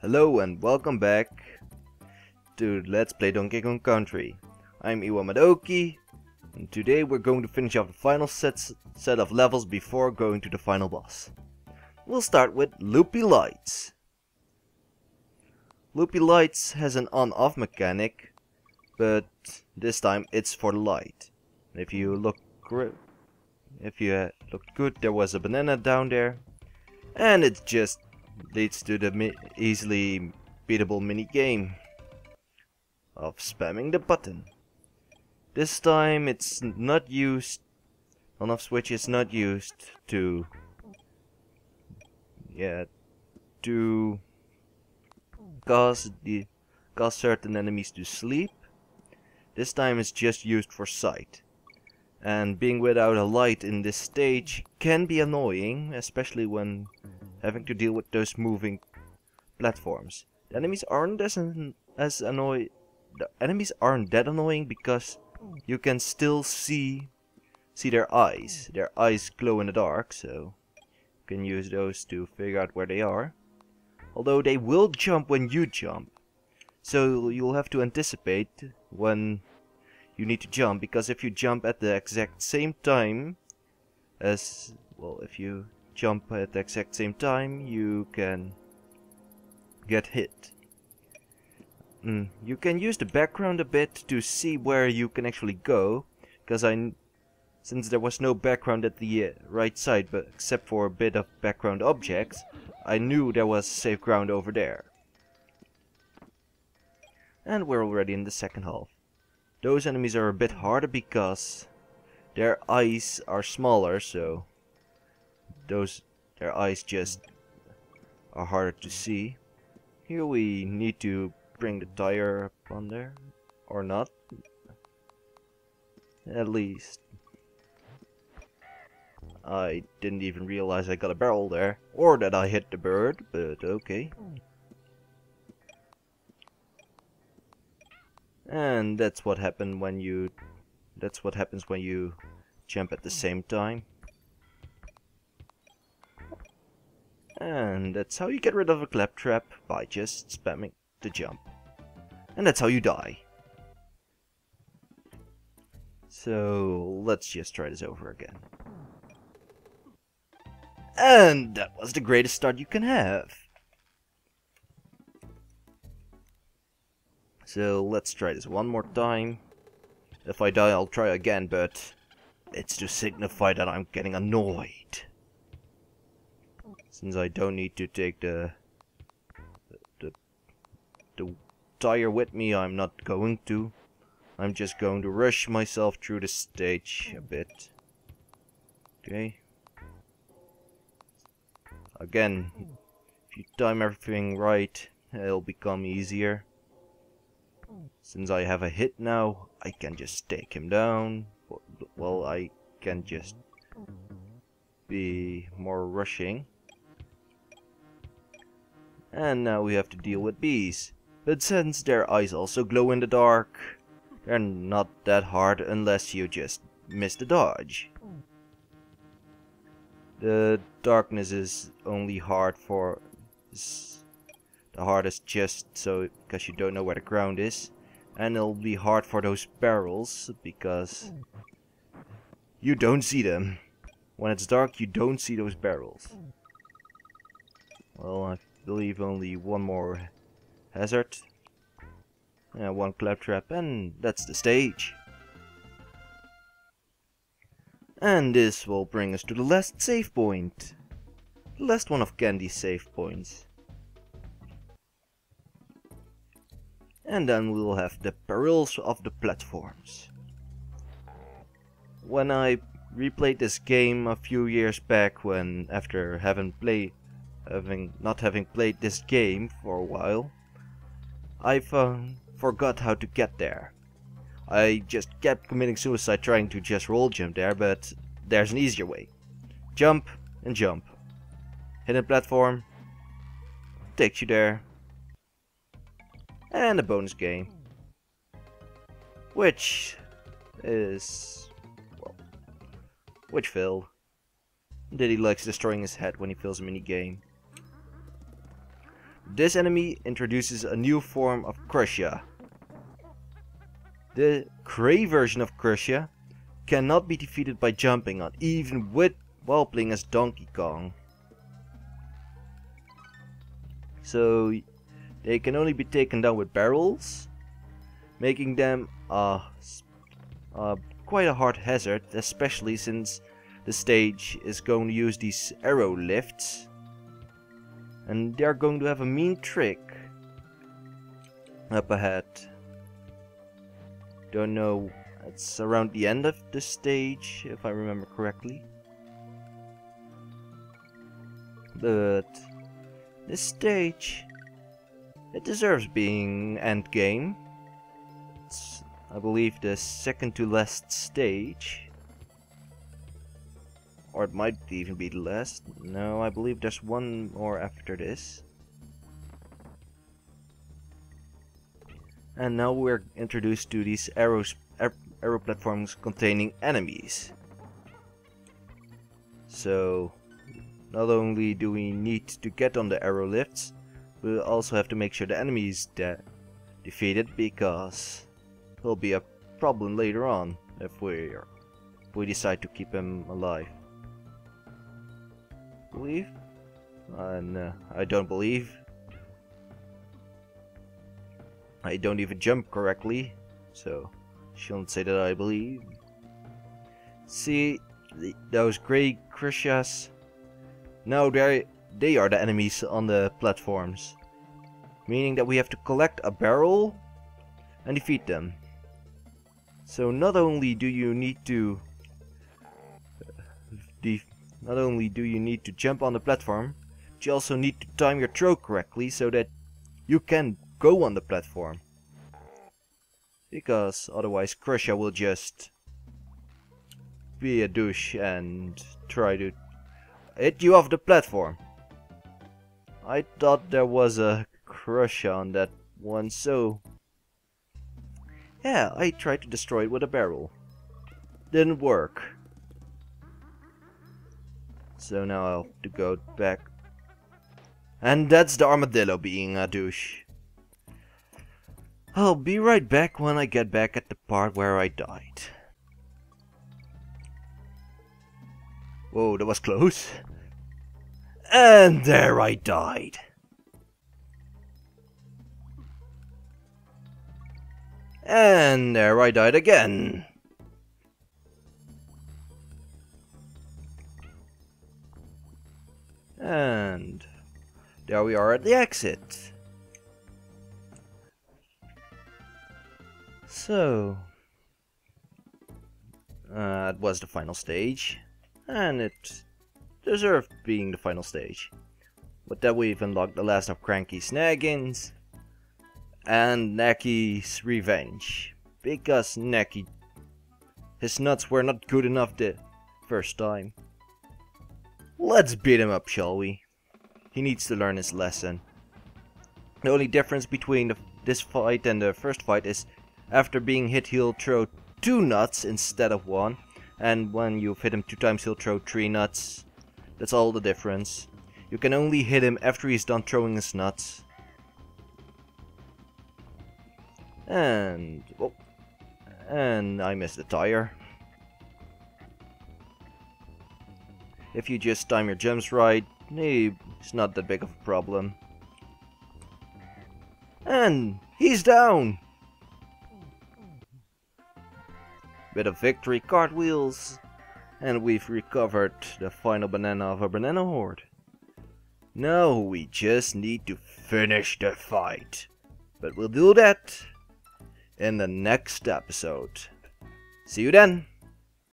Hello and welcome back to Let's Play Donkey Kong Country. I'm Iwamodoki, and today we're going to finish off the final set of levels before going to the final boss. We'll start with Loopy Lights. Loopy Lights has an on-off mechanic, but this time it's for the light. If you look good, there was a banana down there, and it just leads to the easily beatable mini game of spamming the button. This time it's not used, on-off switch is not used to cause certain enemies to sleep. This time it's just used for sight. And being without a light in this stage can be annoying, especially when having to deal with those moving platforms. The enemies aren't that annoying because you can still see their eyes. Their eyes glow in the dark, so you can use those to figure out where they are. Although they will jump when you jump, so you'll have to anticipate when you need to jump, because if you jump at the exact same time you can get hit. You can use the background a bit to see where you can actually go, because since there was no background at the right side, but except for a bit of background objects, I knew there was safe ground over there. And we're already in the second half. Those enemies are a bit harder because their eyes are smaller, so their eyes just are harder to see. Here we need to bring the tire up on there, or not. At least I didn't even realize I got a barrel there, or that I hit the bird, but okay. And that's what happens when you jump at the same time. And that's how you get rid of a claptrap, by just spamming the jump. And that's how you die. So let's just try this over again. And that was the greatest start you can have. So let's try this one more time. If I die, I'll try again, but it's to signify that I'm getting annoyed. Since I don't need to take the tire with me, I'm not going to. I'm just going to rush myself through the stage a bit. Okay. Again, if you time everything right, it'll become easier. Since I have a hit now, I can just take him down. Well, I can just be more rushing. And now we have to deal with bees. But since their eyes also glow in the dark, they're not that hard unless you just miss the dodge. The darkness is only hard for the hardest just so because you don't know where the ground is, and it'll be hard for those barrels because you don't see them. When it's dark, you don't see those barrels. Well, I believe only one more hazard. Yeah, one claptrap, and that's the stage. And this will bring us to the last save point. The last one of Candy's save points. And then we'll have the perils of the platforms. When I replayed this game a few years back, after not having played this game for a while, I forgot how to get there. I just kept committing suicide trying to just roll jump there, but there's an easier way. Jump and jump. Hit a platform, takes you there. And a bonus game, which failed. Diddy likes destroying his head when he feels a mini game. this enemy introduces a new form of Crucia. The Grey version of Crucia cannot be defeated by jumping on, even while playing as Donkey Kong. So they can only be taken down with barrels, making them quite a hard hazard, especially since the stage is going to use these arrow lifts. And they are going to have a mean trick up ahead. Don't know, it's around the end of the stage, if I remember correctly. But this stage, it deserves being endgame. It's, I believe, the second to last stage. Or it might even be the last. No, I believe there's one more after this. And now we're introduced to these arrow platforms containing enemies. So, not only do we need to get on the arrow lifts, we'll also have to make sure the enemy is defeated, because it'll be a problem later on if we decide to keep him alive. Believe? No, I don't believe. I don't even jump correctly, so shouldn't say that I believe. See, those grey Crucias? No, they are the enemies on the platforms. Meaning that we have to collect a barrel and defeat them. So not only do you need to jump on the platform, but you also need to time your throw correctly so that you can go on the platform. Because otherwise Crucia will just be a douche and try to hit you off the platform. I thought there was a Crucia on that one, so yeah, I tried to destroy it with a barrel. Didn't work. So now I'll have to go back. And that's the armadillo being a douche. I'll be right back when I get back at the part where I died. Whoa, that was close. And there I died. And there I died again. And there we are at the exit. So, it was the final stage, and it deserved being the final stage. With that we've unlocked the last of Cranky's Snaggins and Necky's Revenge. Because Necky, his nuts were not good enough the first time. Let's beat him up, shall we? He needs to learn his lesson. The only difference between this fight and the first fight is after being hit he'll throw 2 nuts instead of 1. And when you've hit him 2 times he'll throw 3 nuts. That's all the difference. You can only hit him after he's done throwing his nuts. And... oh, and I missed the tire. If you just time your jumps right, it's not that big of a problem. And he's down! Bit of victory cartwheels, and we've recovered the final banana of a banana horde. Now we just need to finish the fight. But we'll do that in the next episode. See you then!